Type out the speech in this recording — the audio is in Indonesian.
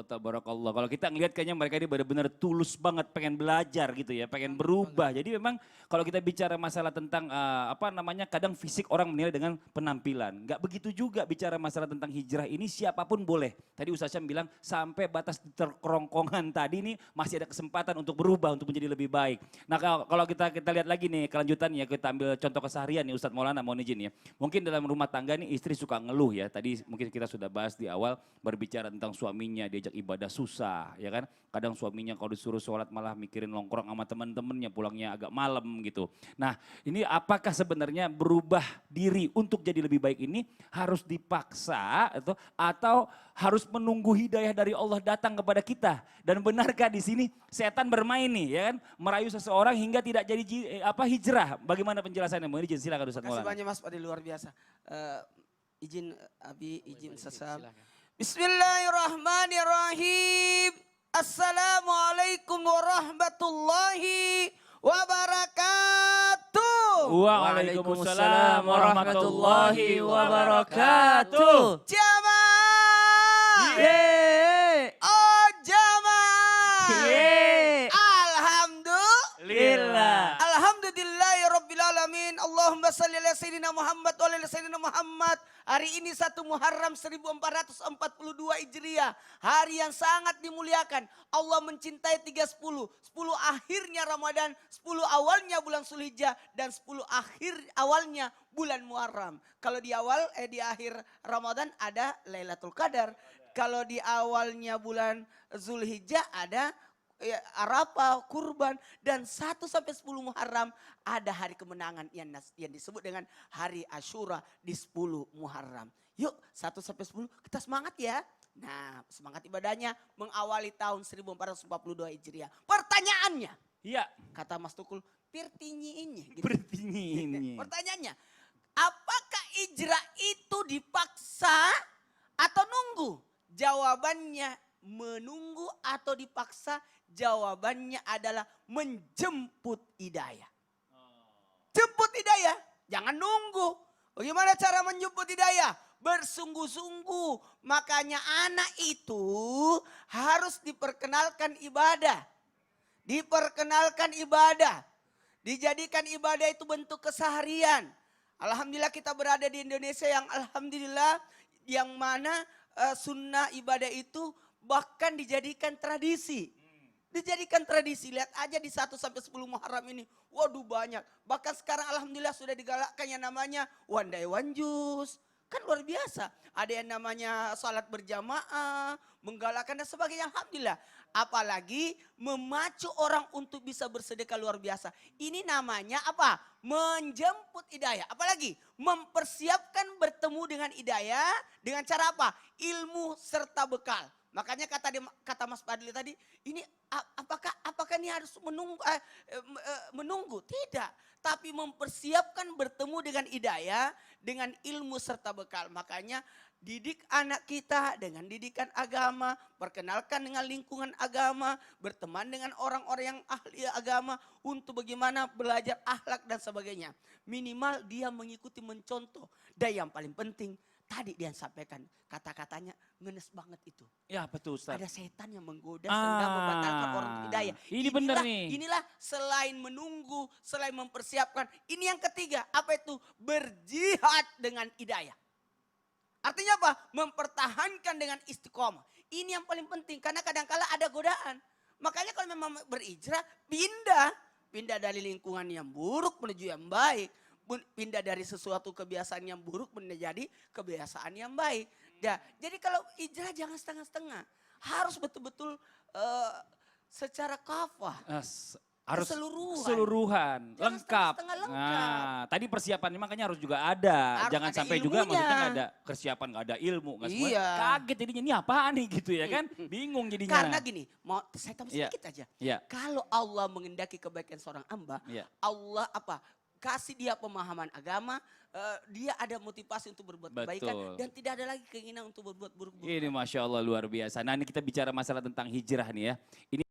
tabarakallah. Kalau kita ngelihat kayaknya mereka ini benar-benar tulus banget pengen belajar gitu ya, pengen berubah. Jadi memang kalau kita bicara masalah tentang apa namanya, kadang fisik orang menilai dengan penampilan. Nggak begitu juga bicara masalah tentang hijrah ini, siapapun boleh. Tadi Ustaz Syam bilang sampai batas terkerongkongan tadi ini masih ada kesempatan untuk berubah, untuk menjadi lebih baik. Nah kalau kita lihat lagi nih kelanjutannya, kita ambil contoh keseharian nih Ustadz Maulana, mohon izin ya. Mungkin dalam rumah tangga nih istri suka ngeluh ya, tadi mungkin kita sudah bahas di awal berbicara tentang suaminya diajak ibadah susah ya kan. Kadang suaminya kalau disuruh sholat malah mikirin nongkrong sama teman-temannya, pulangnya agak malam gitu. Nah ini apakah sebenarnya berubah diri untuk jadi lebih baik ini harus dipaksa atau harus menunggu hidayah dari Allah datang kepada kita? Dan benarkah di sini setan bermain nih ya kan, merayu seseorang hingga tidak jadi hijrah? Bagaimana penjelasannya? Mohon izin, silakan Ustaz Maulana. Terima kasih banyak Mas Fadil, luar biasa. Izin Abi, izin sesal. Bismillahirrahmanirrahim. Assalamualaikum warahmatullahi wabarakatuh. Waalaikumsalam warahmatullahi wabarakatuh. Jamaah. Yeay. Oh jamaah. Yeay. Alhamdulillah. Alhamdulillahirrabbilalamin. Allahumma salli ala sayyidina Muhammad wa ala sayyidina Muhammad. Hari ini 1 Muharram 1442 Hijriah. Hari yang sangat dimuliakan. Allah mencintai 310. 10 akhirnya Ramadan, 10 awalnya bulan Zulhijjah, dan 10 akhir awalnya bulan Muharram. Kalau di akhir Ramadan ada Lailatul Qadar. Kalau di awalnya bulan Zulhijjah ada Arafah, kurban, dan 1 sampai 10 Muharram ada hari kemenangan yang disebut dengan hari Asyura di 10 Muharram. Yuk 1 sampai 10 kita semangat ya. Nah semangat ibadahnya mengawali tahun 1442 Hijriah. Pertanyaannya, iya, kata Mas Tukul, pirtinyiinnya. Gitu. Pirtinyiinnya. Pertanyaannya, apakah hijrah itu dipaksa atau nunggu? Jawabannya menunggu atau dipaksa. Jawabannya adalah menjemput hidayah. Jemput hidayah, jangan nunggu. Bagaimana cara menjemput hidayah? Bersungguh-sungguh. Makanya anak itu harus diperkenalkan ibadah. Diperkenalkan ibadah. Dijadikan ibadah itu bentuk keseharian. Alhamdulillah kita berada di Indonesia yang alhamdulillah yang mana sunnah ibadah itu bahkan dijadikan tradisi. Dijadikan tradisi, lihat aja di 1 sampai 10 Muharram ini. Waduh banyak. Bahkan sekarang alhamdulillah sudah digalakkan yang namanya one day one juice. Kan luar biasa. Ada yang namanya salat berjamaah, menggalakkan dan sebagainya. Alhamdulillah. Apalagi memacu orang untuk bisa bersedekah luar biasa. Ini namanya apa? Menjemput hidayah. Apalagi mempersiapkan bertemu dengan hidayah dengan cara apa? Ilmu serta bekal. Makanya kata Mas Fadli tadi, ini apakah ini harus menunggu? Tidak, tapi mempersiapkan bertemu dengan hidayah dengan ilmu serta bekal. Makanya didik anak kita dengan didikan agama, perkenalkan dengan lingkungan agama, berteman dengan orang-orang yang ahli agama untuk bagaimana belajar akhlak dan sebagainya. Minimal dia mengikuti, mencontoh. Dan yang paling penting, tadi dia sampaikan kata-katanya ngenes banget itu. Ya betul Ustaz. Ada setan yang menggoda sehingga membatalkan orang hidayah. Ini benar nih. Inilah selain menunggu, selain mempersiapkan. Ini yang ketiga, apa itu? Berjihad dengan hidayah. Artinya apa? Mempertahankan dengan istiqomah. Ini yang paling penting karena kadang-kala ada godaan. Makanya kalau memang berhijrah, pindah dari lingkungan yang buruk menuju yang baik. Pindah dari sesuatu kebiasaan yang buruk menjadi kebiasaan yang baik. Ya, jadi kalau hijrah jangan setengah-setengah. Harus betul-betul secara kafah. Harus Jangan keseluruhan, lengkap. setengah-setengah lengkap. Nah, tadi persiapannya makanya harus juga ada. Harus Jangan ada sampai juga ilmunya. maksudnya nggak ada persiapan, nggak ada ilmu, nggak semua. Iya. Kaget jadinya, ini apaan nih gitu ya kan? Bingung jadinya. Karena gini, saya tambah Iya. sedikit aja. Iya. Kalau Allah mengendaki kebaikan seorang hamba, Iya. Allah kasih dia pemahaman agama, dia ada motivasi untuk berbuat kebaikan dan tidak ada lagi keinginan untuk berbuat buruk-buruk. Ini Masya Allah luar biasa. Nah ini kita bicara masalah tentang hijrah nih ya. Ini